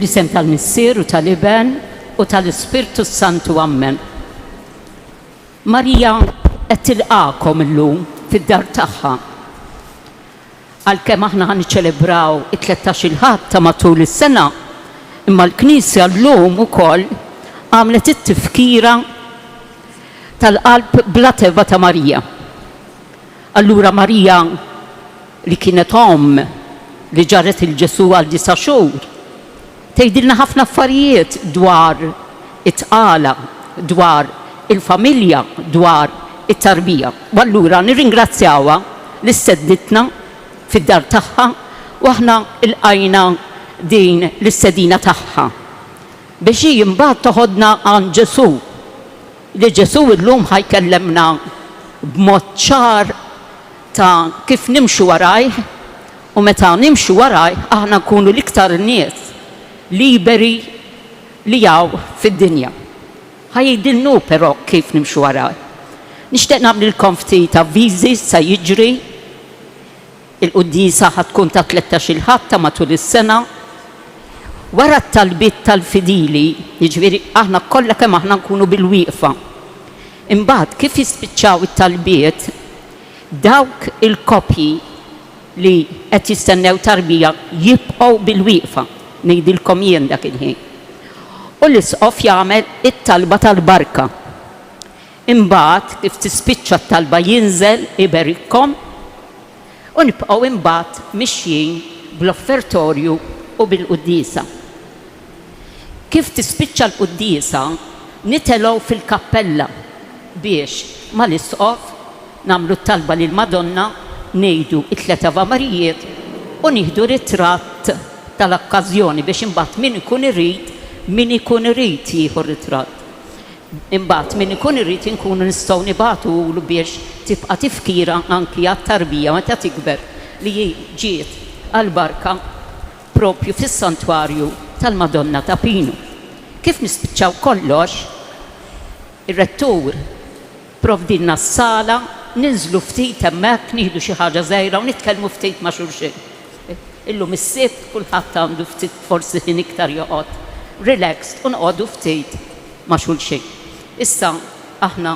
Fl-isem tal-Missier u tal-Iben u tal-Ispirtu Santu Amen. Marija qed tilqakom illum fid-dar tagħha. Għalkemm aħna ħaniċċelebraw it-13 Ħadd ta' matul is-sena, imma l-Knisja llum ukoll għamlet it-tifkira tal-qalb bla teba ta' Marija. Allura Marija li kienet li ġarret il-Ġesu għal 9 xhur, tgħidilna ħafna affarijiet dwar it-tqala, dwar il-familja, dwar it-tarbija. U allura nirringrazzjawha li stednitna fid-dar tagħha u aħna lqajna din l-istedina tagħha biex hi mbagħad toħodna għand Ġesu. Li Ġesu llum ħajkellemna b'mod ċar ta' kif nimxu warajh, u meta nimxu warajh aħna nkunu l-iktar nies liberi li jaw fid-dinja. Ħajdilnu però kif nimxu warajh. Nixtieq nagħmlilkom ftit ta' avviżi sa jiġri. Il-qudiesa ħatkun ta' 13 Ħadd ta' matul is-sena. Wara t-talbiet tal-fidili, jiġifieri aħna kollha kemm aħna nkunu bil-wieqfa. Imbagħad kif jispiċċaw it-talbiet, dawk il-kopji li qed jistennew tarbija jibqgħu bil-wieqfa, ngħidilkom jien dak il-ħin. U l-isqof jagħmel it-talba tal-barka. Imbagħad kif tispiċċa t-talba jinżel iberikkom u nibqgħu imbagħad mixjin bl-offertorju u bil-qudiesa. Kif tispiċċa l-qudiesa nitelgħu fil-kappella biex mal-isqof nagħmlu t-talba lil Madonna, ngħidu it-3 Avamarijiet u nieħdu ritratt tal-okkażjoni biex imbagħad min ikun irid jieħu ritratt. Imbagħad min ikun irid inkunu nistgħu nibagħtulu biex tibqa' tifkira anki għat-tarbija meta tikber li ġiet għall-barka propju fis-santwarju tal-Madonna ta' Pinu. Kif nispiċċaw kollox, ir-rettur provdilna s-sala, ninżlu ftit hemmhekk, nieħdu xi ħaġa żgħira u nitkellmu ftit ma' xulxin. Illum is-sibt kulħadd għandu ftit forsi ħin iktar joqgħod relaxed u noqogħdu ftit ma' xulxin. Issa aħna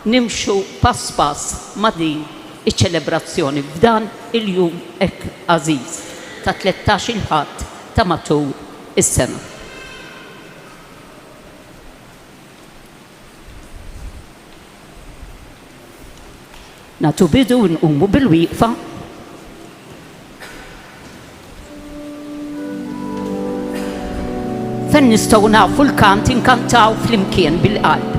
nimxu pass pass ma' din iċ-ċelebrazzjoni f'dan il-jum hekk għażiż ta' 13 Ħadd ta' matul is-sena. Nagħtu bidu nqumu bil-wieqfa. Fejn nistgħu nafu l-kant inkantaw flimkien bil-qalb.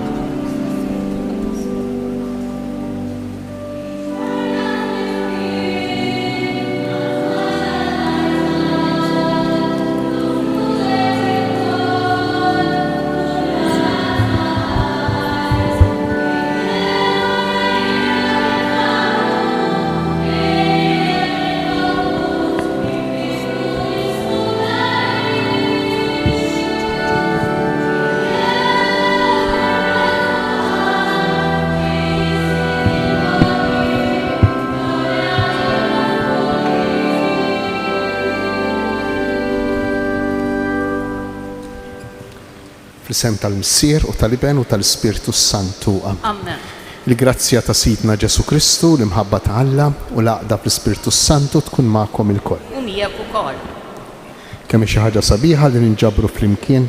Fl-isem tal-Missier u tal-Iben u tal-Ispirtu Santu. Amen. Il-grazzja ta' Sidna Ġesu Kristu, l-imħabba ta' Alla u l-għaqda fl-Ispirtu Santu tkun magħkom ilkoll. U miegħek ukoll. Kemm xi ħaġa sabiħa li ninġabru flimkien.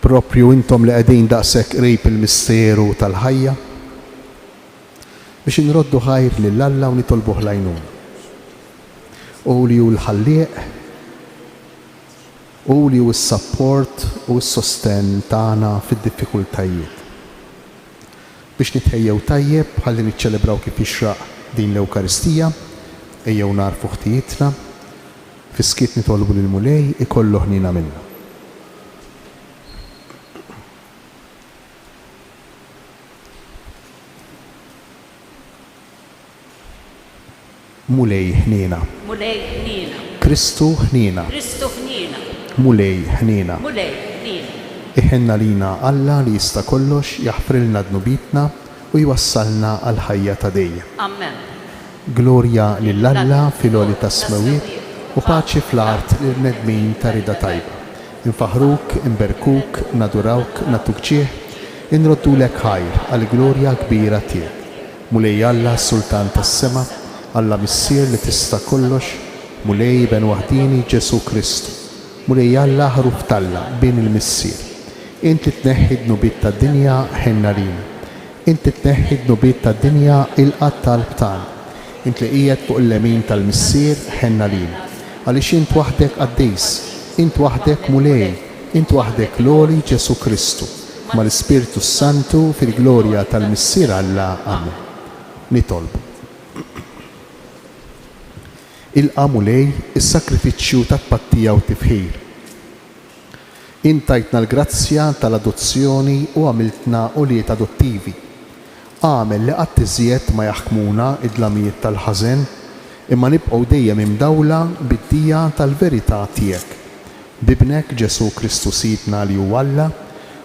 Propju intom li qegħdin daqshekk qrib il-misteru tal-ħajja biex inroddu ħajr lil Alla u nitolbuh l-għajnuna. U li hu l-ħallieq u li hu s-support u s-sosten tagħna fid-diffikultajiet. Biex nitħejjew tajjeb ħalli niċċelebraw kif jixraq din l-Ewkaristija, ejjew narfu ħtijietna, fiskiet nitolbu lil Mulej ikollu ħnina minna. Mulej ħnina. Mulej ħnina. Kristu ħnina. Kristu ħnina. Mulej ħnina. Mulej ħnina. Iħenna lina Alla li jista' kollox jaħfrilna dnubitna u jwassalna għal ħajja ta' dejjem. Amen. Glorja lill Alla fil-għoli ta' smawiet u paċi fl-art l-nedmin ta' rida tajba. Infaħruk, inberkuk, nadurawk, natuk ġieħ, inroddulek ħajr għal-glorja kbira tiegħek. Mulej Alla Sultan tas-sema, Alla Missier li tista' kollox, mulej ben waħdini Ġesu Kristu. Mulej Alla ħruf Talla bin il-Missier. Inti tneħħi d-nubiet tad-dinja ħenna lina. Inti tneħħi d-nubiet tad-dinja il-qatt tal-btan. Inti li qiegħed fuq il-lemin tal-Missier ħenna lina. Għaliex int waħdek qaddejs, int waħdek mulej, int waħdek loli Ġesu Kristu, ma l-Ispiritu Santu fil-glorja tal-Missier Alla. Amen. Nitolbu. Il-qa mulej is-sakrifiċċju ta' tpattija u tifħir. Intajtna l-grazzja tal-adozzjoni u għamiltna uliet adottivi. Għamel li qatt iżjed ma jaħkmuna id-dlamijiet tal-ħażen, imma nibqgħu dejjem imdawla bid-dija tal-verità tiegħek. Bibnek Ġesu Kristu Sidna li hu Alla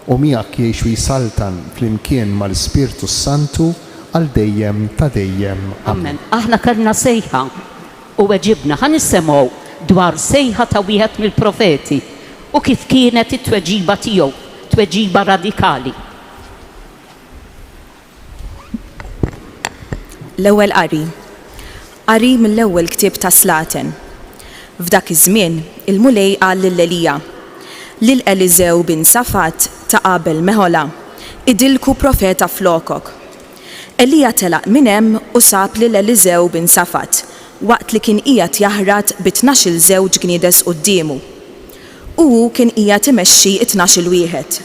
u miegħek jgħixu jisaltan flimkien mal-Ispirtu Santu għal dejjem ta' dejjem. Amen. Aħna kellna sejħa u weġibna ħan nissemgħu dwar sejħa ta' wieħed mill-profeti u kif kienet it-tweġiba tiegħu, tweġiba radikali. L-ewwel qari mill-ewwel ktieb ta' Slaten. F'dak iż-żmien il-mulej qal lil-Elija lil Eliżew bin Safat ta' qabel Meħola, idilku profeta flokok. Elija telaq minn hemm u sab lil Eliżew bin Safat waqt li kien qiegħed jaħrad b'12 żewġ gniedes qudiemu. U kien qiegħed imexxi 12 wieħed.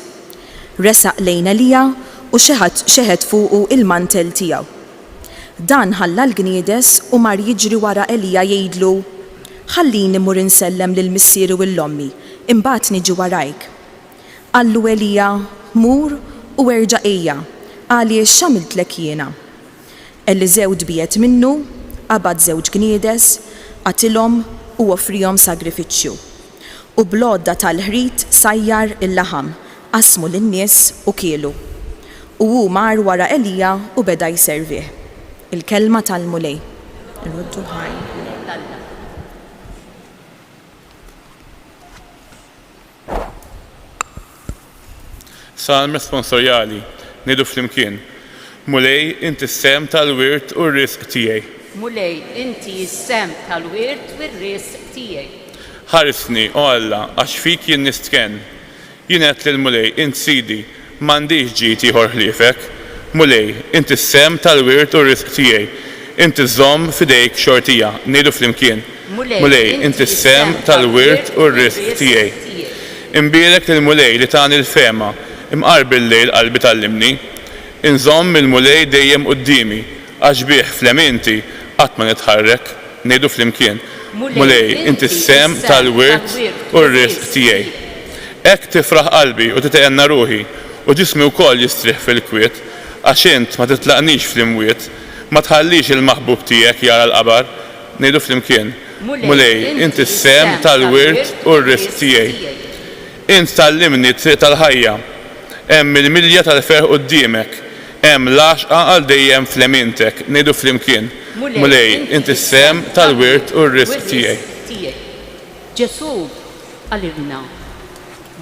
Resaq lejn Elija u xeħed fuqu il-mantel tiegħu. Dan ħalla l-gniedes u mar jiġri wara Elija jgħidlu: ħallini mmur insellem lill-missier u l-ommi, imbagħad niġi warajk. Qallu Elija: mur u erġa' ejja, għaliex x'għamiltlek jiena. Eliżew dbiet minnu, qabad żewġ gniedes, qatilhom u offrihom sagrifiċċju. U blodda tal-ħrit sajjar il-laħam, qasmu lin-nies u kielu. U hu mar wara Elija u beda jservih. Il-kelma tal-mulej. Salm responsorjali, nidu flimkien. Mulej, inti s-sem tal-wirt u r-risq tiegħi. Mulej, inti s-sem tal-wirt u r-risq tiegħi. Ħarisni, o Alla, għax fik jien nistken. Jien qed lill-mulej, int Sidi, m'għandix ġid ieħor ħliefek. Mulej, inti s-sem tal-wirt u r-risq tiegħi. Inti żomm fidejk xortija, nidu flimkien. Mulej, inti s-sem tal-wirt u r-risq tiegħi. Imbierek lill-mulej li tani l-fema, imqarb il-lejl qalbi tal-limni. Inżomm il-mulej dejjem qudiemi, għax bih fleminti qatt ma nitħarrek, ngħidu flimkien. Mulej, inti s-sem tal-wirt u r-risq tiegħi. Hekk tifraħ qalbi u titgħenna ruħi u ġismi wkoll jistrieħ fil-kwiet, għax int ma titlaqnix fl-imwiet, ma tħallix il-maħbub tiegħek jara l-qabar, ngħidu flimkien. Mulej, inti s-sem tal-wirt u r-risq tiegħi. Int tallimni triq tal-ħajja, hemm il-milja tal-ferħ quddiemek, hemm l-għaxqa għal dejjem flemintek, ngħidu flimkien. Mulej, inti s-sem tal-wirt u r-risq tiegħi. Ġesu għalilna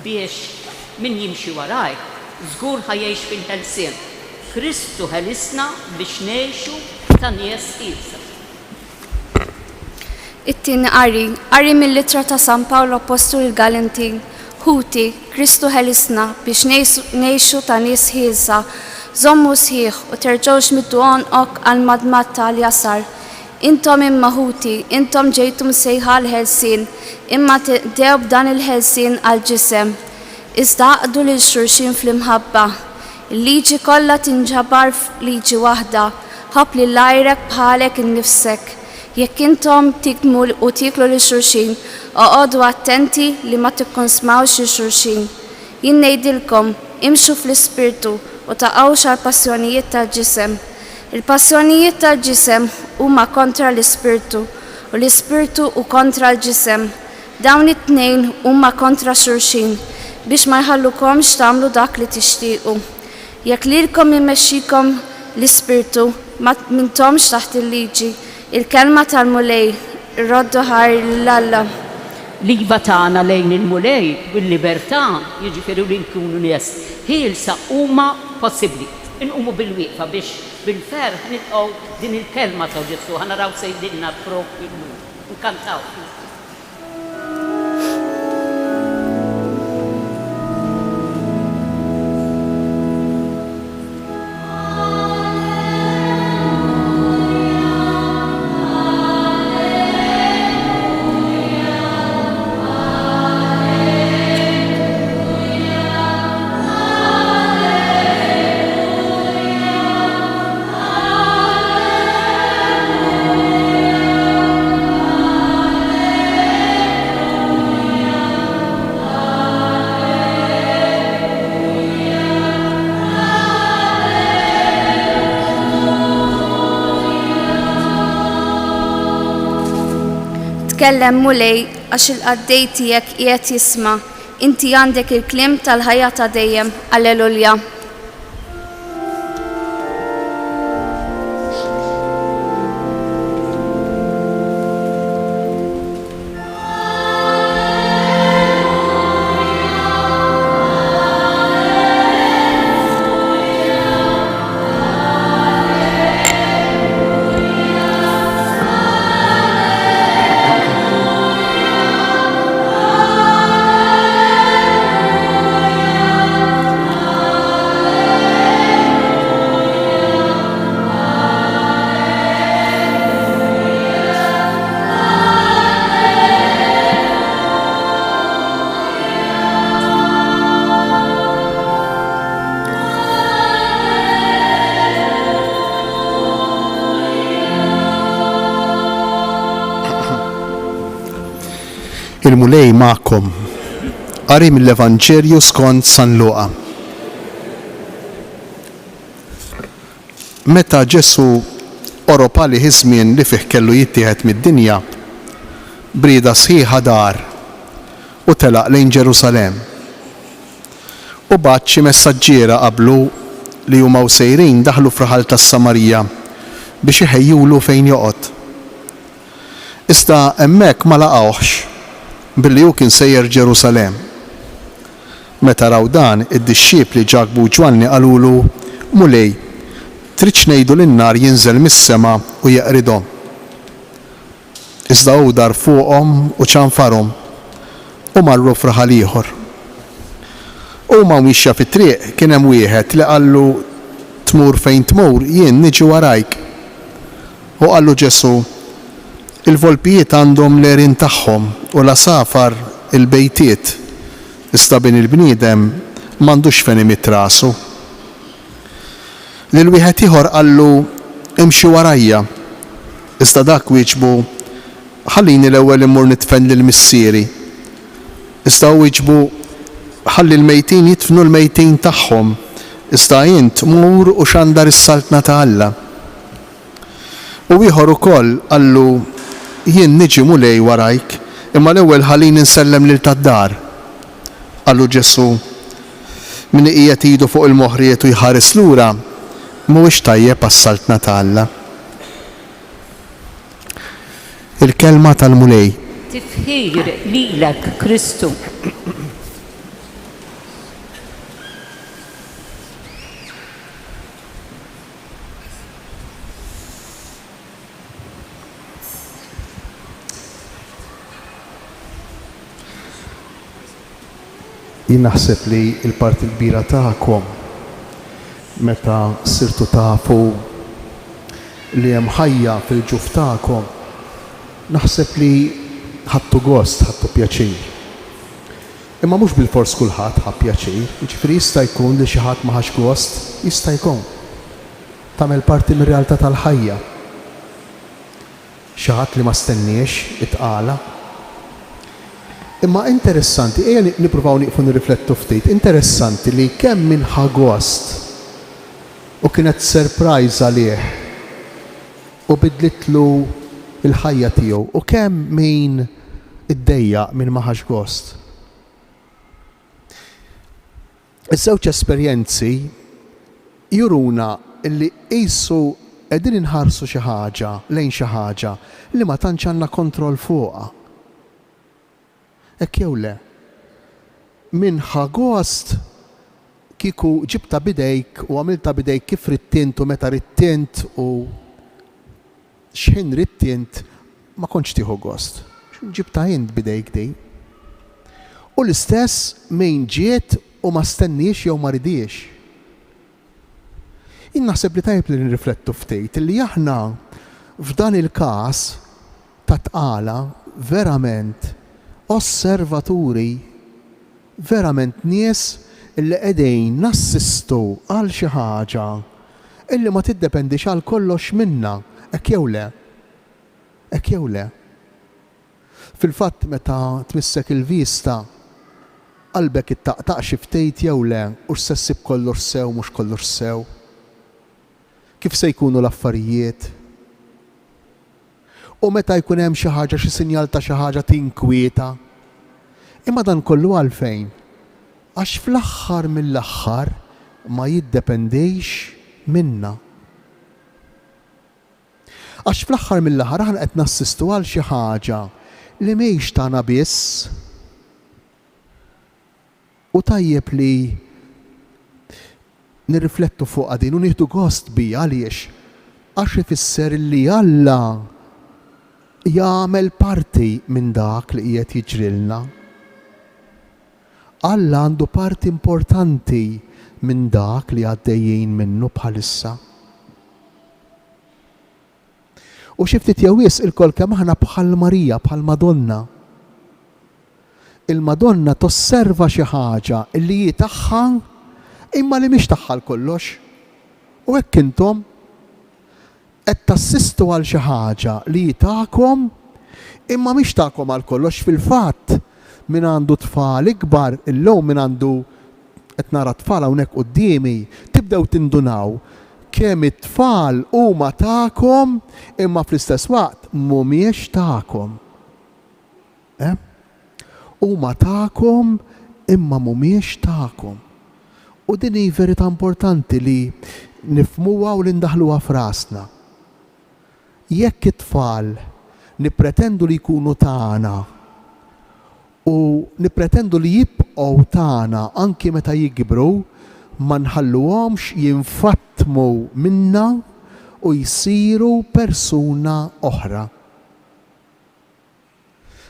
biex min jimxi warajk, żgur ħajjgħix fil-ħelsien. Kristu ħelisna biex ngħixu ta' nies qiegħda. It-tieni qari mill-Littra ta' San Pawlo Apostol il-Galentin. Huti, Kristu ħelisna biex ngħixu ta' nies ħielsa, żommu sħiħ u terġgħux middu għonqok għal madmat tal-jasar. Intom imma Huti, intom ġejtum sejħa l-ħelsien, imma dew b'dan il-ħelsien għal-ġisem. Iżda għaqdu lil xulxin fl-imħabba. Il-liġi kollha tinġabar f'liġi waħda, ħobb li lajrek bħalek innifsek. Jekk intom tikmu u tiklu lil xulxin, oqgħodu attenti li ma tikkonsmawx lil xulxin. Jien ngħidilkom, imxu fl-ispirtu u taqgħux għall-passjonijiet tal-ġisem. Il-passjonijiet tal-ġisem huma kontra l-ispirtu u l-ispirtu u kontra l-ġisem. Dawn it-tnejn huma kontra xulxin biex ma jħallukomx tagħmlu dak li tixtiequ. Jekk lilkom imexxikom l-ispirtu ma mintomx taħt il-liġi. Il-kelma tal-mulej roddu ħar l-Alla. L-iva tagħna lejn il-mulej bil-libertà jiġifieri li nkunu nies ħielsa huma possibbli. Inqumu bil-wieqfa biex bil-ferħ nilqgħu din il-kelma ta' Ġesu ħanaraw sejdilna propju nkantaw. Tkellem mulej għax il-qaddej tiegħek qiegħed jisma', inti għandek il-kliem tal-ħajja ta' dejjem. Alleluja. Il-mulej ma'kom. Qari mill-Evanġelju skont San Luqa. Meta Ġesu oropa li żmien li fih kellu jittieħed mid-dinja, brieda sħiħa dar u telaq lejn Ġerusalemm. U bagħad xi messaġġiera qablu li huma sejrin daħlu f'raħal tas-Samarija biex iħejjulu fejn joqgħod. Iżda hemmhekk ma laqgħuhx billi hu kien sejjer Ġerusalemm. Meta raw dan, id-dixxiep li ġagbu Ġwanni qalulu, mulej, tridx ngħidu lin-nar jinżel mis-sema u jeqridhom. Iżda hu dar fuqhom u ċanfarhom u marru f'raħal ieħor. Huma mixja fit-triq kien hemm wieħed li qallu tmur fejn tmur jien niġi warajk. U qallu Ġesu, il-volpijiet għandhom l-erin tagħhom u l-asafar il-bejtiet, iżda bin il-bniedem m'għandux fejn imit rasu. Lil wieħed ieħor qallu imxi warajja, iżda dak wieġbu ħallini l-ewwel immur nitfen lil missieri. Iżda wieġbu ħalli l-mejtin jitfnu l-mejtin tagħhom, iżda int mur u xandar is-saltna ta' Alla. U ieħor ukoll qallu jien niġi mulej warajk, imma l-ewwel ħallini nsellem lil tad-dar. Qallu Ġesu, min qiegħed idu fuq il-moħħriet u jħares lura, mhuwiex tajjeb għas-saltna ta' Alla. Il-kelma tal-mulej. Tifħir lilek Kristu. Jien naħseb li l-parti l-kbira tagħkom meta sirtu tafu li hemm ħajja fil-ġuf tagħkom, naħseb li ħadtu gost, ħadtu pjaċir. Imma mhux bil-fors kulħadd ħadd pjaċir, jiġifieri jista' jkun li xi ħadd ma ħax gost, jista' jkun tagħmel parti mir-realtà tal-ħajja. Xi ħadd li ma stenniex itqala. Imma interessanti, ejja nippruvaw nieqfu nirriflettu ftit, interessanti li kemm min ħa gost u kienet surprise għalih u bidlitlu il-ħajja tiegħu u kemm min iddejjaq minn ma ħax gost. Iż-żewġ esperjenzi juruna illi qisu qegħdin inħarsu xi ħaġa lejn xi ħaġa li ma tantx għandna kontroll fuqha. Hekk jew le. Minħa gost kieku ġibta bidejk u għamilta bidejk kif rittint u meta rittint u x'ħin rittint ma kontx tieħu gost. Ġibta int bidejk dej. U l-istess min ġiet u ma stenniex jew ma ridiex. Jien naħseb li tajjeb li nirriflettu ftit li aħna f'dan il-każ ta' tqala verament osservaturi, verament nies illi qegħdin nassistu għal xi ħaġa illi ma tiddependix għal kollox minna, hekk jew le. Hekk jew le. Fil-fatt meta tmissek il-vista qalbek ittaqtaq xi ftit jew le u s'essib kollox sew mhux kollox sew. Kif se jkunu l-affarijiet? U meta jkun hemm xi ħaġa xi sinjal ta' xi ħaġa tinkwieta. Imma dan kollu għalfejn? Għax fl-aħħar mill-aħħar ma jiddependejx minna. Għax fl-aħħar mill-aħħar aħna qed nassistu għal xi ħaġa li mhijiex tagħna biss u tajjeb li nirriflettu fuq din u nieħdu gost bija għaliex għax ifisser li Alla jagħmel parti minn dak li qiegħed jiġrilna. Alla għandu parti importanti minn dak li għaddejjin minnu bħalissa. U xi ftit jewwies il-kol kemm aħna bħal Marija, bħal Madonna. Il-Madonna tosserva xi ħaġa li hi tagħha imma li mhix tagħha kollox. U hekk intom qed tassistu għal xi ħaġa li hi tagħkom imma mhix tagħkom għal kollox. Fil-fatt min għandu tfal ikbar illum min għandu qed nara tfal hawnhekk qudiemi tibdew tindunaw kemm it-tfal huma tagħkom imma fl-istess waqt mhumiex tagħkom. Huma tagħkom imma mhumiex tagħkom. U din hi verità importanti li nifhmuha u li ndaħluha f'rasna. Jekk it-tfal nippretendu li jkunu tagħna u nippretendu li jibqgħu tagħna anki meta jikbru, ma nħalluhomx jinfattmu minna u jsiru persuna oħra.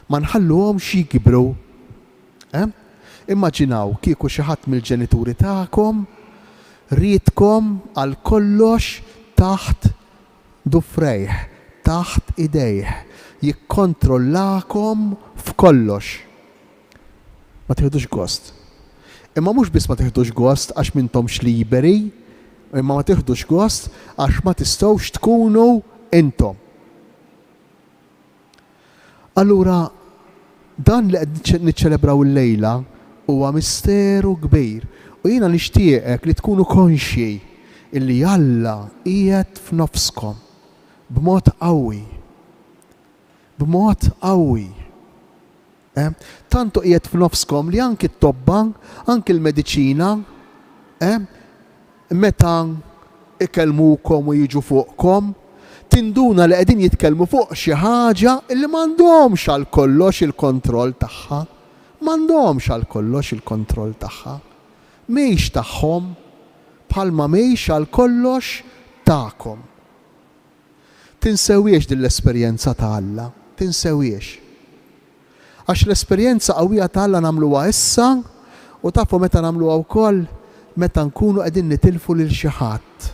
Ma nħalluhomx jikbru. Immaġinaw kieku xi ħadd mill-ġenituri tagħkom riedkom għal kollox taħt dufrejh, taħt idejh, jikkontrollakom f'kollox. Ma tieħdux gost. Imma mhux biss ma tieħdux gost għax m'intomx liberi, imma ma tieħdux gost għax ma tistgħux tkunu intom. Allura dan li qed niċċelebraw illejla huwa misteru kbir u jiena nixtieqek li tkunu konxji illi Alla qiegħed f'nofskom b'mod qawwi. B'mod qawwi. Tantu qiegħed f'nofskom li anki t-tobba, anki l-mediċina, meta ikellmukom u jiġu fuqkom, tinduna li qegħdin jitkellmu fuq xi ħaġa li m'għandhomx għal kollox il-kontroll tagħha. M'għandhomx għal kollox il-kontroll tagħha. Mhijiex tagħhom bħalma mhijiex għal kollox tagħkom. Tinsewwiex din l-esperjenza ta' Alla, tinsewwiex. Għax l-esperjenza qawwija ta' Alla nagħmluha issa u tafu meta nagħmluha wkoll meta nkunu qegħdin nitilfu lil xi ħadd.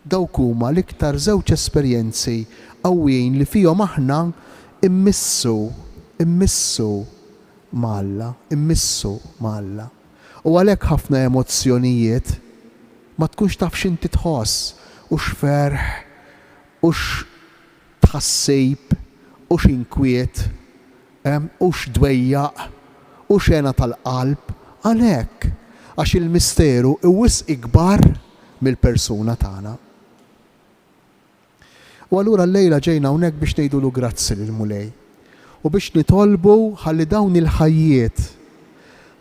Dawk huma l-iktar żewġ esperjenzi qawwijin li fihom aħna immissu Alla, immissu Alla. U għalhekk ħafna emozzjonijiet ma tkunx taf x'inti tħoss u x'ferħ u x'tħassib u x'inkwiet u x'dwejjaq u xena tal-qalb għalhekk għax il-misteru iwisq ikbar mill-persuna tagħna. U allura llejla ġejna hawnhekk biex ngħidulu grazzi lil Mulej u biex nitolbu ħalli dawn il-ħajjiet,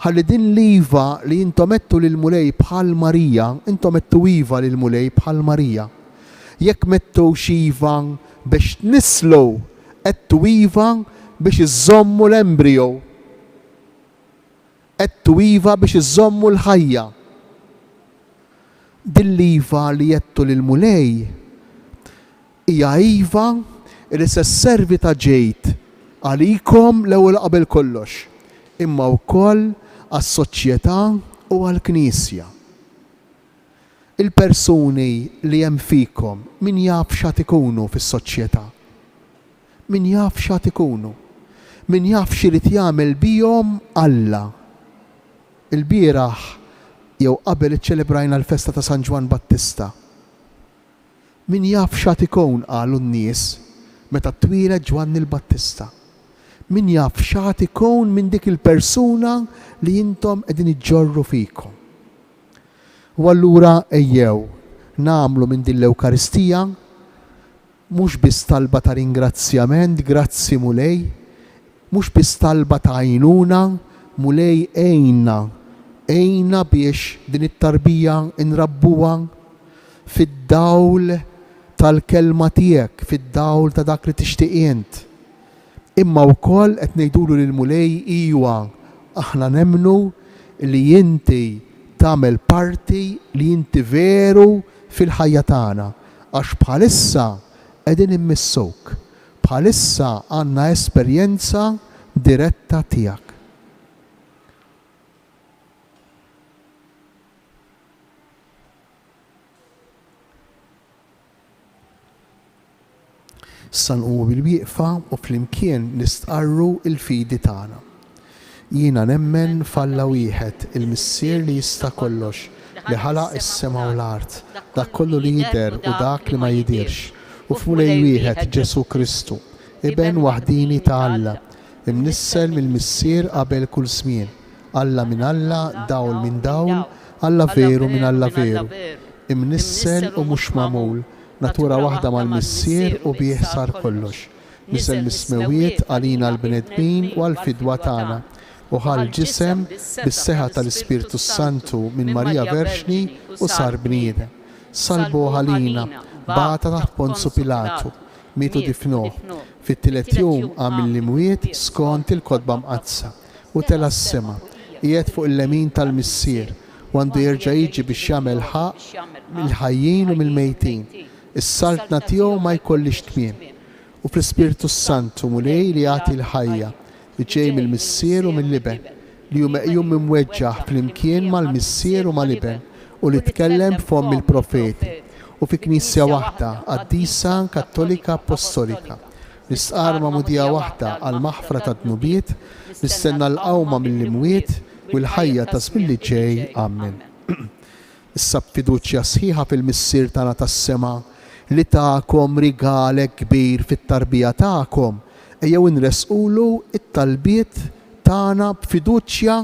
ħalli din l-iva li intom għedtu lil Mulej bħal Marija, intom għedtu iva lil Mulej bħal Marija, Jekk mettu iva biex nislu, qedtu iva biex iżommu l-embryo. Qedtu iva biex iżommu l-ħajja. Dill-iva li jettu lil-mulej hija iva li se sservi ta' ġejt għalikom l-ewwel qabel kollox, imma wkoll għas-soċjetà u għall-Knisja. Il-persuni li hemm fikom min jaf x'għad ikunu fis-soċjetà. Min jaf x'għad ikunu. Min jaf x'irid jagħmel bihom Alla. Il-bieraħ jew qabel iċċelebrajna l-festa ta' San Ġwan Battista. Min jaf x'għad ikun qalu n-nies meta twieled Ġwanni l-Battista. Min jaf x'għad ikun minn dik il-persuna li intom qegħdin iġġorru fikom. U allura ejjew nagħmlu minn din l-Ewkaristija mhux biss talba ta' ringrazzjament, grazzi mulej, mhux biss talba ta' għajnuna, mulej ejna biex din it-tarbija nrabbuha fid-dawl tal-kelma tiegħek, fid-dawl ta' dak li tixtieq int. Imma wkoll qed ngħidulu lil mulej iwa aħna nemmnu li inti tagħmel parti li inti veru fil-ħajja tagħna għax bħalissa qegħdin immissuk. Bħalissa għandna esperjenza diretta tiegħek. Sanqu bil-wieqfa u flimkien nistqarru il-fidi tagħna. Jiena nemmen f'Alla wieħed il-Missier li jista' kollox, li ħalaq is-sema u l-art, dak kollu li jidher u dak li ma jidirx, u f'Mulej wieħed Ġesu Kristu, iben waħdini ta' Alla, imnissel mill-Missier qabel kull żmien, Alla minn Alla, dawl minn dawl, Alla veru minn Alla veru, imnissel u mhux magħmul, natura waħda mal-Missier u bih sar kollox. Nisel mismewiet għalina l-bnedmin u għal-fidwa tagħna u ħal ġisem bis-seħa tal-Ispirtu Santu minn Marija Verxni u sar bniedem. Salbu ħalina bata taħt Ponzu Pilatu, mitu difnuh. Fit-tielet jum għamil l-imwiet skont il-kodba mqazza u tela s-sema. Qiegħed fuq il-lemin tal-Missier u għandu jerġa' jiġi biex jagħmel ħaq mill-ħajjin u mill-mejtin. Is-saltna tiegħu ma jkollix tmiem. U fl-Ispirtu Santu mulej li jagħti l-ħajja li ġej mill-Missier u mill-Liben li hu meqjum imweġġaħ flimkien mal-Missier u mal-Liben u li tkellem f'fomm il-profeti u fi Knisja waħda qaddisa Kattolika Apostolika. Nistqar mudija waħda għal maħfra ta' dnubiet, nistenna l-qawma mill-imwiet u l-ħajja ta' żmien li ġej. Amen. Issa b'fiduċja sħiħa fil-Missier tagħna tas-sema li tagħkom rigalek kbir fit-tarbija tagħkom, ejjew inresqulu it-talbiet tagħna b'fiduċja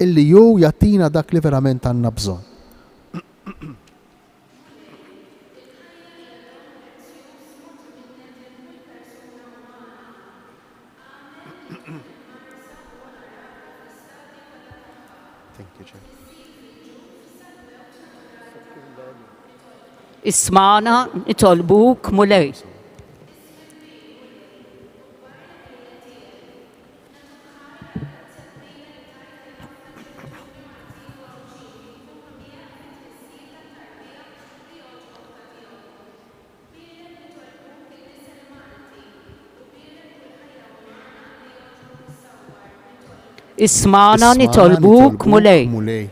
illi hu jagħtina dak li verament għandna bżonn. Ismana nitolbuk mulej. Ismana nitolbuk mulej.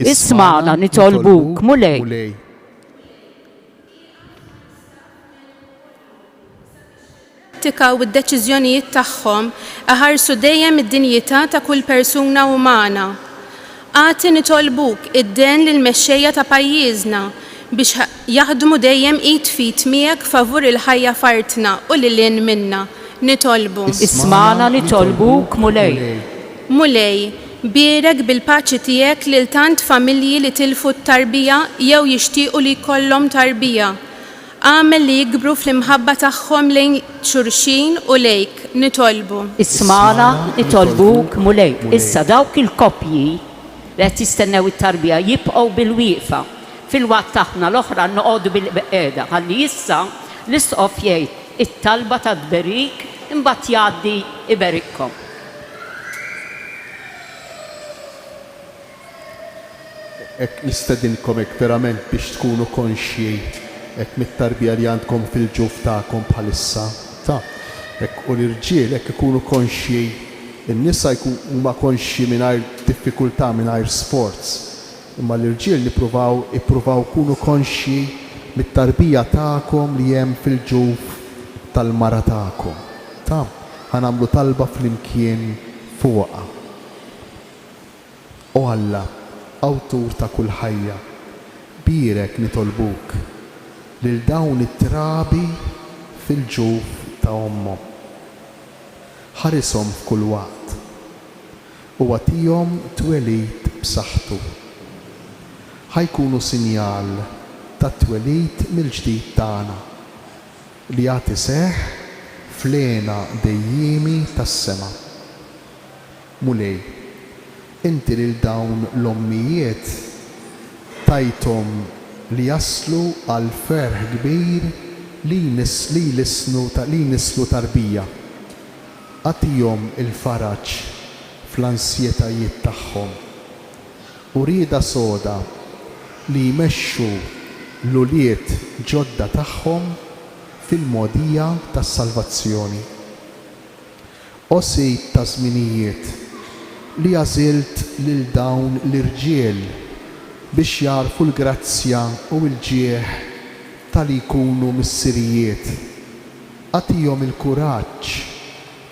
Ismana nitolbuk mulej. Tikaw id-deċiżjonijiet tagħhom aħarsu dejjem id-dinjità ta' kull persuna umana. Għati nitolbuk id-den lil mexxejja ta' pajjiżna biex jaħdmu dejjem id fit miegħek favur il-ħajja fartna u lilin minna. Nitolbu. Ismana nitolbuk mulej. Mulej, Bierek bil-paċi tiegħek lil tant familji li tilfu t-tarbija jew jixtiequ li jkollhom tarbija. Għamel li jikbru fl-imħabba tagħhom lejn xulxin u lejk nitolbu. Ismana nitolbuk mulej. Issa dawk il-koppji li qed jistennew it-tarbija jibqgħu bil-wieqfa fil-waqt aħna l-oħra noqogħdu bil-qiegħda. Ħalli issa l-isqof jgħid it-talba ta' tberik imbagħad jgħaddi iberikkom. Ek nistedinkom ek verament biex tkunu konxji ek mit-tarbija li għandkom fil-ġuf ta'kom bħalissa. Ek u l-irġiel ek ikunu konxji, in-nisa huma konxji mingħajr diffikultà mingħajr sports. Imma l-irġiel ippruvaw kunu konxji mit-tarbija ta'kom li hemm fil-ġuf tal-mara ta'kom. Ħanamlu talba flimkien fuqha. O Alla, Awtur ta' kull ħajja, birek nitolbuk lil dawn it-trabi fil-ġuf ta' ommhom. Ħarishom f'kull waqt u għatihom twelid b'saħħtu. Ħajkunu sinjal ta' twelid mill-ġdid tagħna li jagħti seħħ f'lena dejjiemi tas-sema. Mulej, inti lil dawn l-ommijiet tajthom li jaslu għal ferħ kbir li nislu tarbija. Għatihom il-faraġ fl-ansjetajiet tagħhom u rieda soda li jmexxu l-uliet ġodda tagħhom fil-mogħdija tas-salvazzjoni. Osid ta' żminijiet li għażilt lil dawn l-irġiel biex jarfu l-grazzja u l-ġieħ tal jkunu missirijiet. Għatihom il-kuraġġ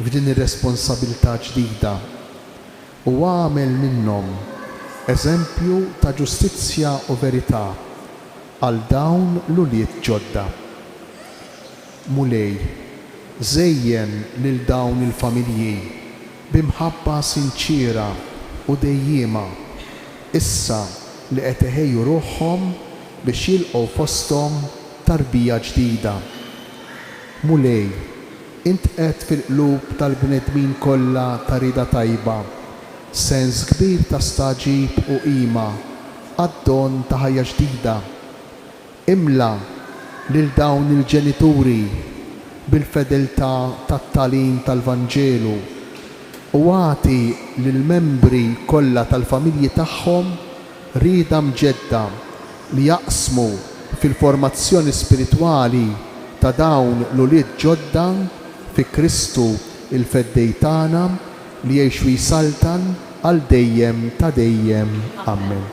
f'din ir-responsabilità ġdida u għamel minnhom eżempju ta' ġustizzja u verità għal dawn l-uliet ġodda. Mulej, żejjen lil dawn il-familji bimħabba sinċira u dejjiema issa li qed iħejju ruħhom biex jilqgħu fosthom tarbija ġdida. Mulej, int qed fil-qlub tal-bnedmin kollha ta' rieda tajba, sens kbir ta' staġib u qima għad-don ta' ħajja ġdida. Imla lil dawn il-ġenituri bil-fedeltà tat-tagħlim tal-Vanġelu u għati lill-membri kollha tal-familji tagħhom rieda mġedda li jaqsmu fil-formazzjoni spiritwali ta' dawn l-ulied ġodda fi Kristu il-feddej tagħna li jgħixu jisaltan għal dejjem ta' dejjem. Amen.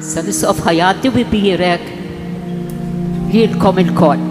Sa nisqof ħajaddi u birek lilkom il-koll.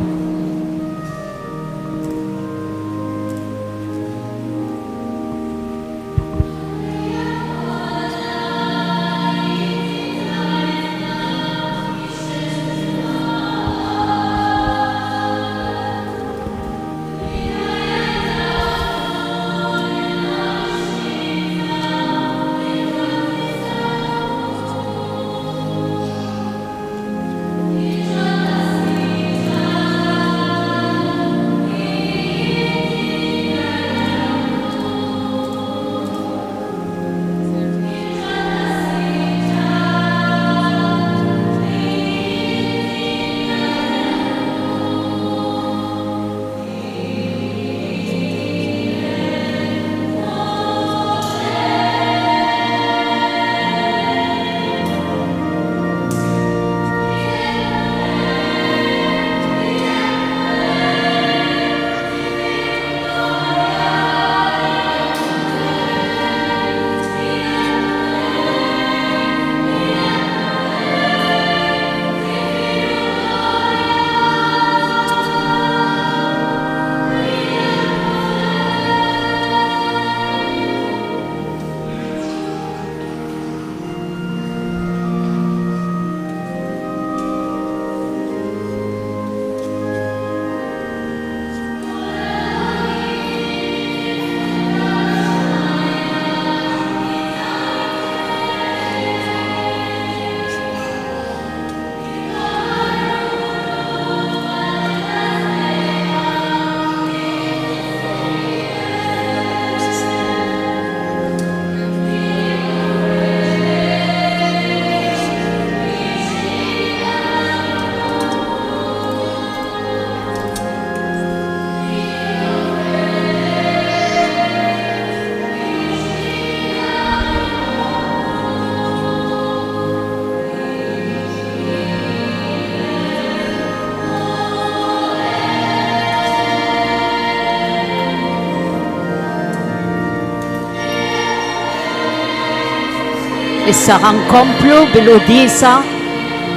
Issa ħankomplu bil-udisa,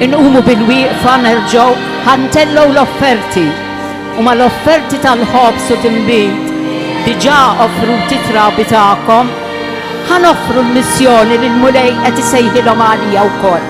inqumu bil-wieqfa nerġgħu ħantellew l-offerti. U ma l-offerti tal-ħobs u timbit diġà offruti trabi tagħkom, ħanoffru l-missjoni li l-mulej qed isejħilhom għalija wkoll.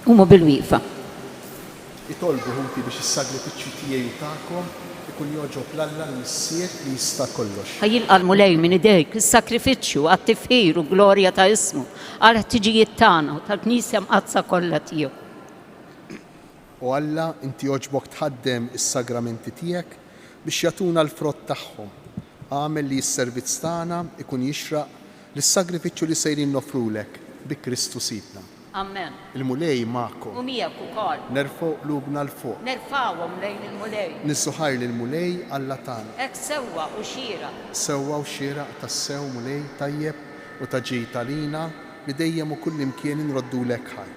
Qumu bil-wieqfa. Itolbu ħuti biex is-sagrifiċċju tiegħi tagħkom ikun joġob l-Alla l-Missier li jista' kollox. Ħajjilqa' l-mulej minn idejk is-sakrifiċċju għat-tifħir u glorja ta' ismu għal ħtiġijiet tagħna u tal-Knisja mqazza kollha tiegħu. U Alla inti joġbok tħaddem is-sagramenti tiegħek biex jagħtuna l-frott tagħhom. Għamel li s-servizz tagħna ikun jixraq lis-sagrifiċċju li sejrin nofrulek bi Kristu sidna. Amen. Il-mulej magħkom. U miegħek ukoll. Nerfgħu qlubna l fuq. Nerfgħuhom lejn il-mulej. Nissuħar lill-mulej Alla tagħna. Hekk sewwa u xieraq. Sewwa u xieraq tas-sew mulej tajjeb u ta' ġej talina li dejjem u kull imkien inroddulek ħajr.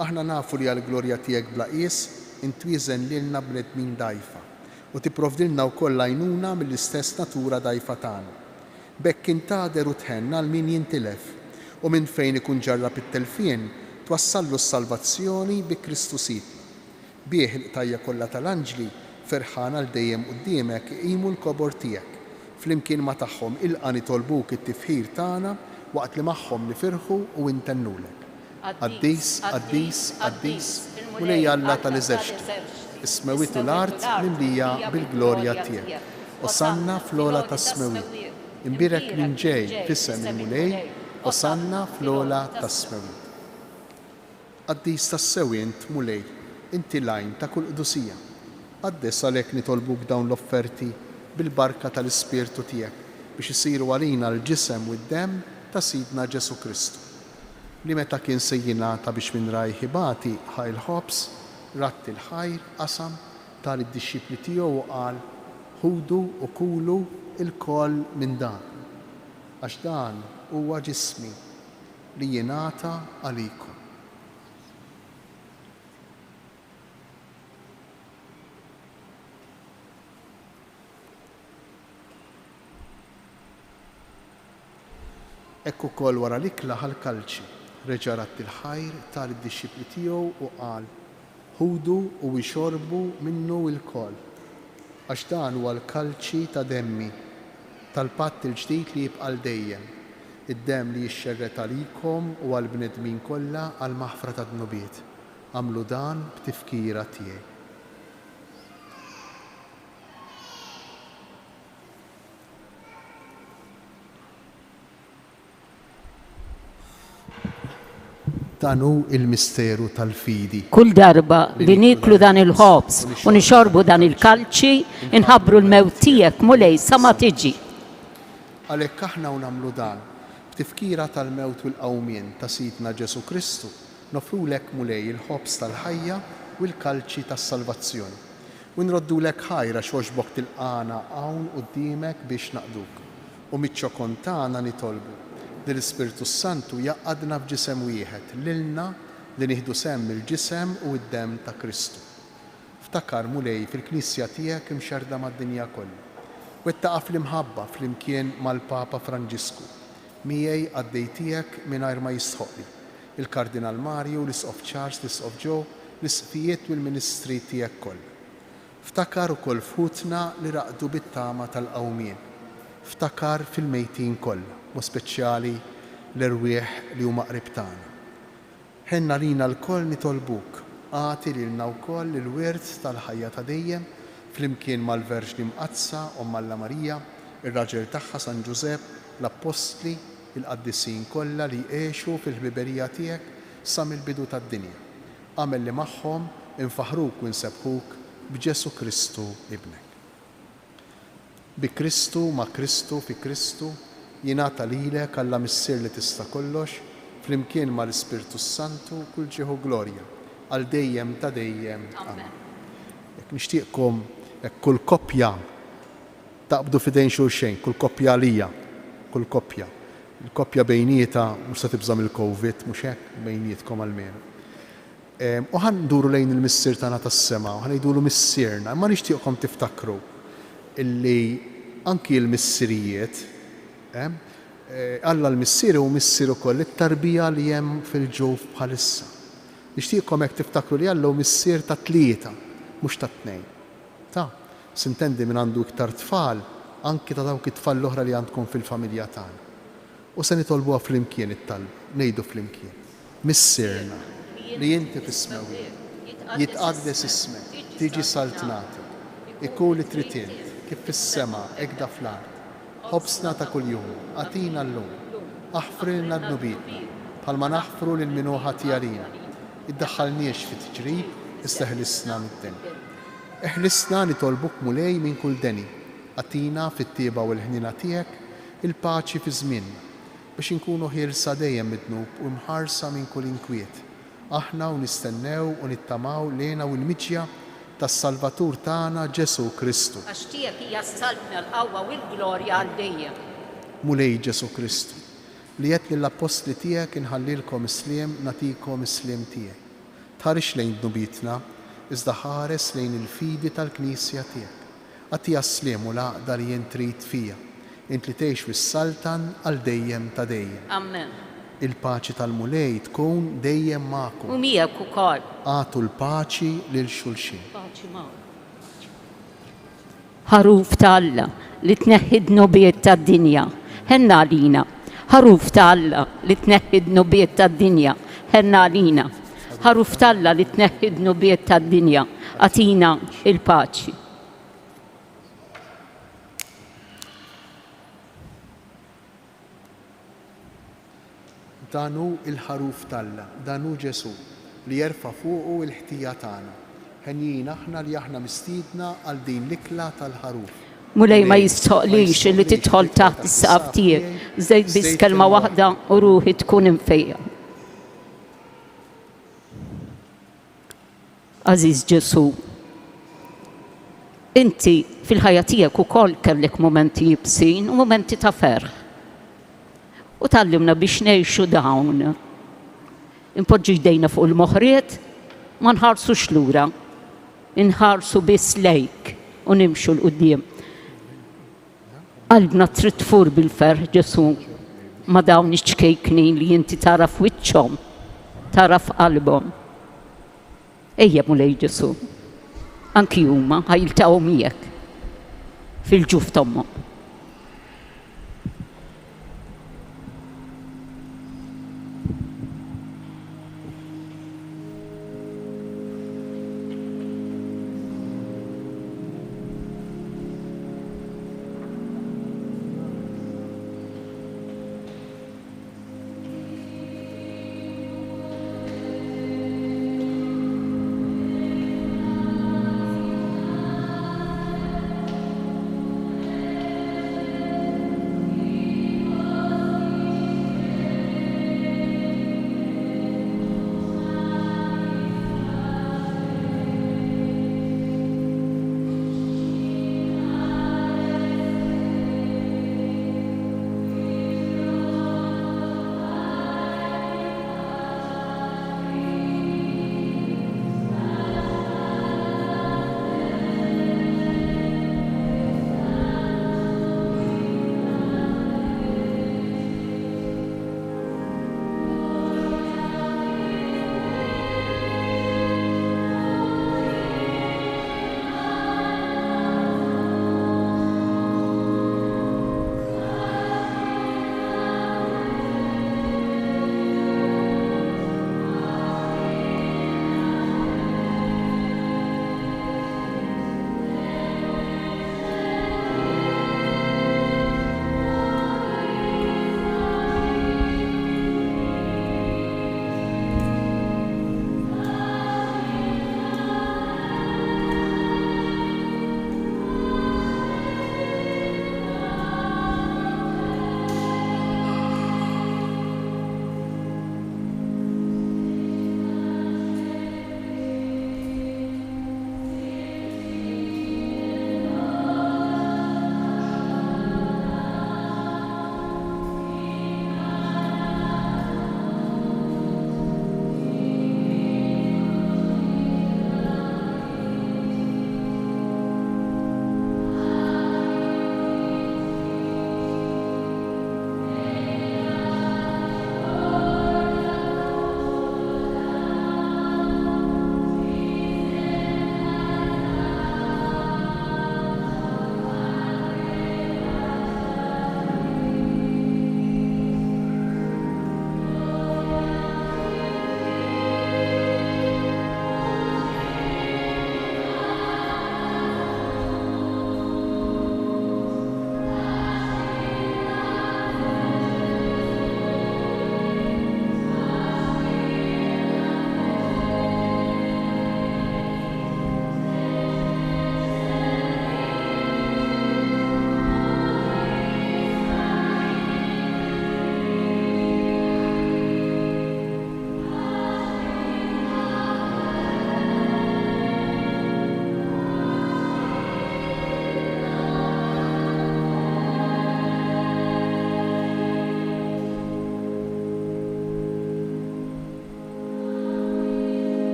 Aħna nafu li għall-glorja tiegħek bla qies intwieżen lilna bnedmin dgħajfa u tipprovdilna wkoll għajnuna mill-istess natura dgħajfa tagħna. Bekk intader u tħenna għal min jintilef u minn fejn ikun ġarrab it-telfien twassallu s-salvazzjoni bi Kristu sidna. Bih il-qtajja kollha tal-anġli ferħana l dejjem quddiemek iqimu l-kobor tiegħek. Flimkien ma tagħhom ilqa' nitolbuk it-tifħir tagħna waqt li magħhom nifirħu u intennulek. Qaddis, qaddis, qaddis, mulej Alla tal-eżerċti, is-smewiet u l-art mimlija bil-glorja tiegħek. Osanna fl-ola tas-smewiet. Imbirek min ġej f'isem il-mulej, osanna fl-ola tas-smewiet. Qaddis tas-sewient mulej, inti lajn ta' kull qdusija. Qaddis għalhekk nitolbuk dawn l-offerti bil-barka tal-Ispirtu tiegħek biex isiru għalina l-ġisem u d-demm ta' Sidna Ġesu Kristu. Li meta kien se jingħata biex minn rajħibati ħaj il-ħobs, ratti l-ħajr qasam tal-disċipli tiegħu u qal ħudu u kulu il-koll minn dan. Għax dan huwa ġismi li jingħata għalikom. Ekku kol wara l-ikla ħal-kalċi, reġa' ratti l-ħajr tal-disċipli tiegħu u qal ħudu u jxorbu minnu il-kol. Għax dan huwa l-kalċi ta' demmi tal-patt il-ġdid li jibqa' dejjem, id-demm li jixxerret għalikom u għall-bnedmin kollha għal maħfra ta' dnubiet. Għamlu dan b'tifkira tiegħi. Dan hu il-misteru tal-fidi. Kull darba li niklu dan il-ħobs u nixorbu dan il-kalċi, inħabbru l-mewt tiegħek mulej sa ma tiġi. Għalhekk aħna u nagħmlu dan b'tifkira tal-mewt u l-qawmien ta' Sidna Ġesu Kristu nofrulek mulej il-ħobs tal-ħajja u l-kalċi tas-salvazzjoni. U nroddulek ħajra x'għoxbok tilqana hawn quddiemek biex naqduk. U miċ-ċokon tagħna nitolbu li l-Ispirtu Santu jaqadna f'ġisem wieħed lilna li nieħdu semm il-ġisem u d-demm ta' Kristu. Ftakar mulej fil-Knisja tiegħek imxerda mad-dinja kollha. Wettaqa fl-imħabba flimkien mal-Papa Franġisku. Miegħi għaddej tiegħek mingħajr ma jisħoqli. Il-Kardinal Marju, l-Isqof Charles, l-Isqof Joe, l-isqfijiet u l-Ministri tiegħek kollha. Ftakar ukoll futna li raqdu bit-tama tal-qawmien. Ftakar fil-mejtin kollha, u speċjali l-irwieħ li huma qrib tagħna. Ħenna lina l-koll nitolbuk, għati lilna wkoll il-wirt tal-ħajja ta' dejjem flimkien mal-Verġni Mqazza Omma Alla Marija, ir-raġel tagħha San Ġusepp, l-Apostli, il-qaddisin kollha li jgħixu fil-ħbiberija tiegħek sa mill-bidu tad-dinja. Għamel li magħhom infaħruk u nsebħuk b'Ġesu Kristu ibnek. Bi Kristu, ma' Kristu, fi Kristu, jingħata lilek Alla Missier li tista' kollox, flimkien mal-Ispirtu Santu kull ġieħu glorja, għal dejjem ta' dejjem. Amen. Jekk nixtieqkom jekk kull koppja taqbdu fidejn xulxejn, kull koppja għalija, kull koppja. Il-koppja bejnieta mhux se tibżam il-Covid, mhux hekk bejnietkom almenu. U ħan nduru lejn il-missier tagħna tas-sema, u ħan ngħidulu missierna, imma nixtieqkom tiftakru illi anki l-missirijiet, Alla l-missier u missier ukoll it-tarbija li hemm fil-ġewf bħalissa. Nixtieqkom hekk tiftakru li Alla hu missier ta' tlieta, mhux ta' tnejn. Sintendi minn għandu iktar tfal, anki ta' dawk it-tfal l-oħra li għandkom fil-familja tagħna. U se nitolbuha flimkien it-talb, ngħidu flimkien. Missierna li inti tismewi, jitqaddes ismek, tiġi saltnati, ikun li trid int, kif fis-sema hekk da fl-ard. Ħobsna ta' kuljum, għatina llum, aħfrilna d-nubitna, bħalma naħfru lil min hu ħati għalina. Iddaħħalniex fit ġrib, isteħlisna mid-denja. Eħlisna nitolbuk mulej minn kull deni, għatina fit-tieba u l-ħnina tiegħek il-paċi fi żmienna biex inkunu ħielsa dejjem mid-dnub u mħarsa minn kull inkwiet. Aħna u nistennew u nittamaw lejna u l-miġja tas-Salvatur tagħna Ġesu Kristu. Għax tiegħek hija s-salbna l-qawwa u l-glorja għal dejjem. Mulej Ġesu Kristu, li qed lill-Apostli tiegħek inħallilkom isliem nagħtikom isliem tiegħek. Tħarix lejn dnubitna, iżda ħares lejn il-fidi tal-Knisja tiegħek. Għatija s-sliem u l-għaqda li jien trid fija, int li tgħix fis-saltan għal dejjem ta' dejjem. Amen. Il-paċi tal-mulej tkun dejjem magħkom. U miegħek ukoll. Għatu l-paċi lil xulxin. Paċi magħkom. Ħaruf ta' Alla li tneħħi d-nobiet tad-dinja, ħenna għalina. Ħaruf ta' Alla li tneħħi d-nobiet tad-dinja, ħenna għalina. Ħaruf ta' Alla li tneħħi d-nobiet tad-dinja, għatina il-paċi. Danu il-ħaruf talla, danu Ġesu li jerfa' fuqu il-ħtija tagħna. Ħenjin aħna li aħna mistiedna għal din l-ikla tal-ħaruf. Mulej ma jistoqlix li tidħol taħt is-saqaf tiegħek, żejt biss kelma waħda u ruħi tkun imfejja. Aziz Ġesu, inti fil-ħajja tiegħek ukoll kellek momenti jibsin u momenti ta' ferħ. U tallimna biex ngħixu dawn. Impoġġu jdejna fuq il-moħħriet, ma nħarsux lura, inħarsu biss lejk u nimxu l-qudiem. Qalbna trid tfur bil-ferħ Ġesu ma dawn iċ-ċkejknin li inti tara f'wiċċhom, tara f'qalbhom. Ejja mulej Ġesu, anki huma ħajiltaqgħu miegħek fil-ġuf tommhom.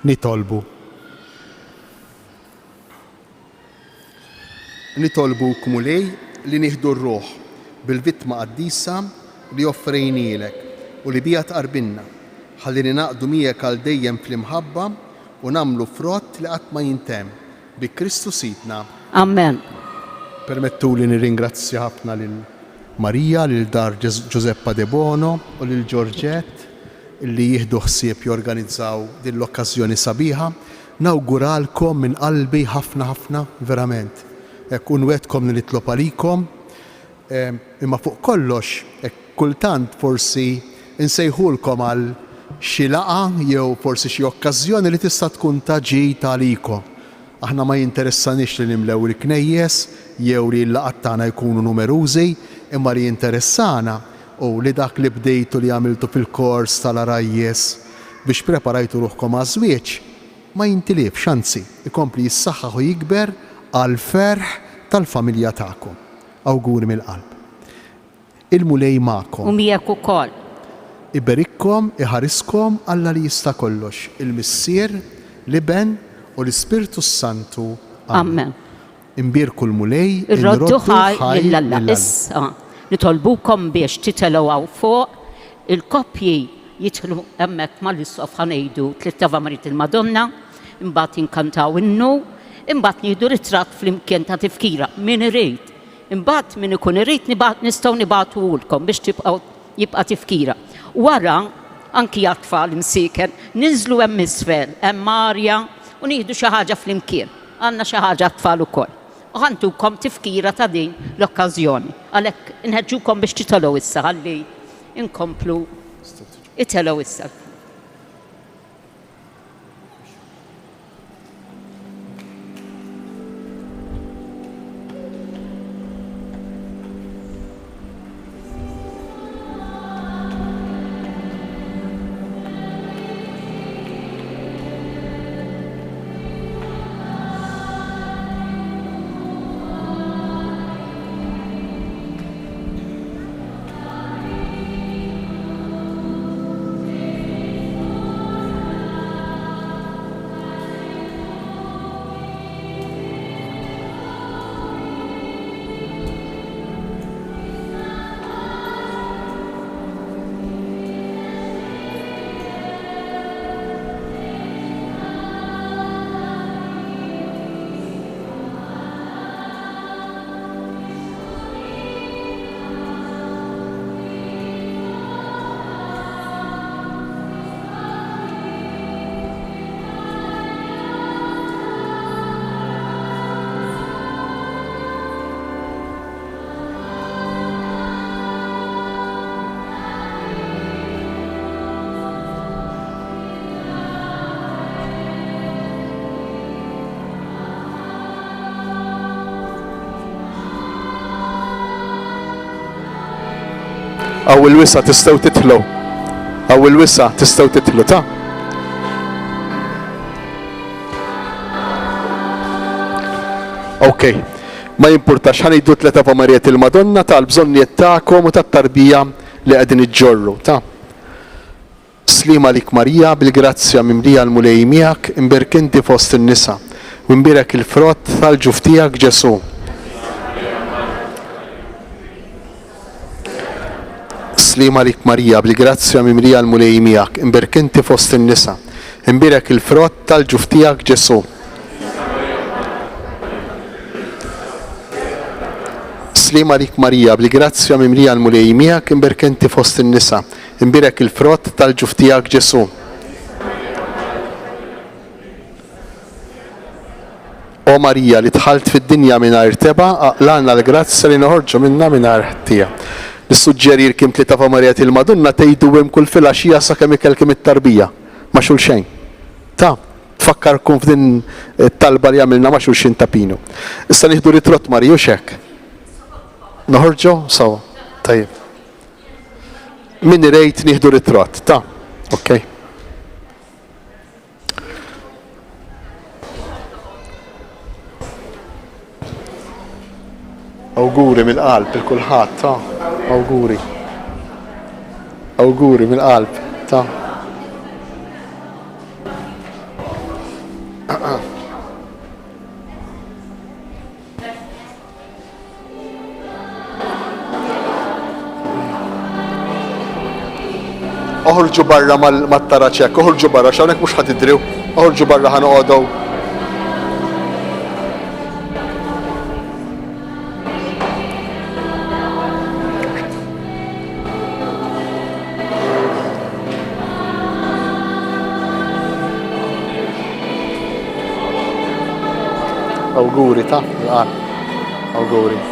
Nitolbu. Nitolbu kumulej li nieħdu r-ruħ bil-vittma qaddisa li offrejnielek u li bija tqarbilna, ħalli ninaqdu miegħek għal dejjem fl-imħabba u nagħmlu frott li qatt ma jintemm bi Kristu Sidna. Amen. Permettu li nirringrazzja ħafna lil Marija, lil dar Giuseppa De Bono u lil Giorgette li jieħdu ħsieb jorganizzaw din l-okkażjoni sabiħa. Nawguralkom minn qalbi ħafna verament. Hekk unwedkom li nitlob għalikom, imma fuq kollox kultant forsi insejħulkom għal xi laqa jew forsi xi okkażjoni li tista' tkun ta' ġid għalikom. Aħna ma jinteressanix li nimlew il-knejjes jew li l-laqat tagħna jkunu numerużi, imma li jinteressana u li dak li bdejtu li għamiltu fil-kors tal-arajjes biex preparajtu ruħkom għaż-żwieġ ma jintilifx, anzi ikompli jissaħħaħ u jikber għal ferħ tal-familja tagħkom. Awguri mill-qalb. Il-mulej magħkom. U miegħek ukoll. Iberikkom, iħariskom Alla li jista' kollox, il-Missier, l-Iben u l-Ispirtu Santu. Amen. Imbirku l-mulej, irroddu ħaj lill-Alla. Issa nitolbukom biex titelgħu hawn fuq il-koppji jidħlu hemmhekk mal-isqof ħanejdu tliet Ava Marit il-Madonna, imbagħad jinkantaw innu, imbagħad nieħdu ritratt flimkien ta' tifkira min irid. Imbagħad min ikun irid nistgħu nibagħtuhulkom biex jibqa' tifkira. Wara anki għat-tfal imsieken ninżlu hemm isfel, hemm Marja u nieħdu xi ħaġa flimkien. Għandna xi ħaġa għat-tfal ukoll. U ħantukom tifkira ta' din l-okkażjoni. Għalhekk inħeġġukom biex titelgħu issa ħalli inkomplu itelgħu issa. Aw il-wisa tistgħu titħlu. Aw il-wisa tistgħu titħlu ta'. Okay. Ma jimpurtax ħanejdu tliet Ava Mariet il-Madonna tal-bżonnijiet tagħkom u tat-tarbija li qegħdin iġġorru ta'. Slima lik Marija bil-grazzja mimlija l-mulej miegħek imbirkinti fost in-nisa u imbirek il-frott tal-ġuf tiegħek Ġesu. Slima lik Marija bil-grazzja mimlija l-mulej miegħek imbirkinti fost in-nisa imbirek il-frott tal-ġuf tiegħek Ġesu. Slima lik Marija bil-grazzja mimlija l-mulej miegħek imbirkinti fost in-nisa imbirek il-frott tal-ġuf tiegħek Ġesu. O Marija li tħalt fid-dinja mingħajr teba aqlana l-grazzja li noħorġu minnha mingħajr ħtija. Nissuġġerir kim tliet Ava Mariet il-Madonna tgħidu hemm kull filgħaxija sakemm ikelkem it-tarbija ma' xulxejn. Ta' tfakkarkom f'din it-talba li għamilna ma' xulxin ta' pinu. Issa nieħdu ritrott Marija u x'hekk. Noħorġu sawa. Tajjeb. Min irejt nieħdu ritrott, ta' okay. Awguri mill-qalb il-kulħadd ta' awguri. Awguri mill-qalb ta' Oħorġu barra mat-taraċek, oħorġu barra, x'hawnhekk mhux ħatidriw, oħorġu barra ħanoqogħdu. Awguri ta' l-qan. Awguri.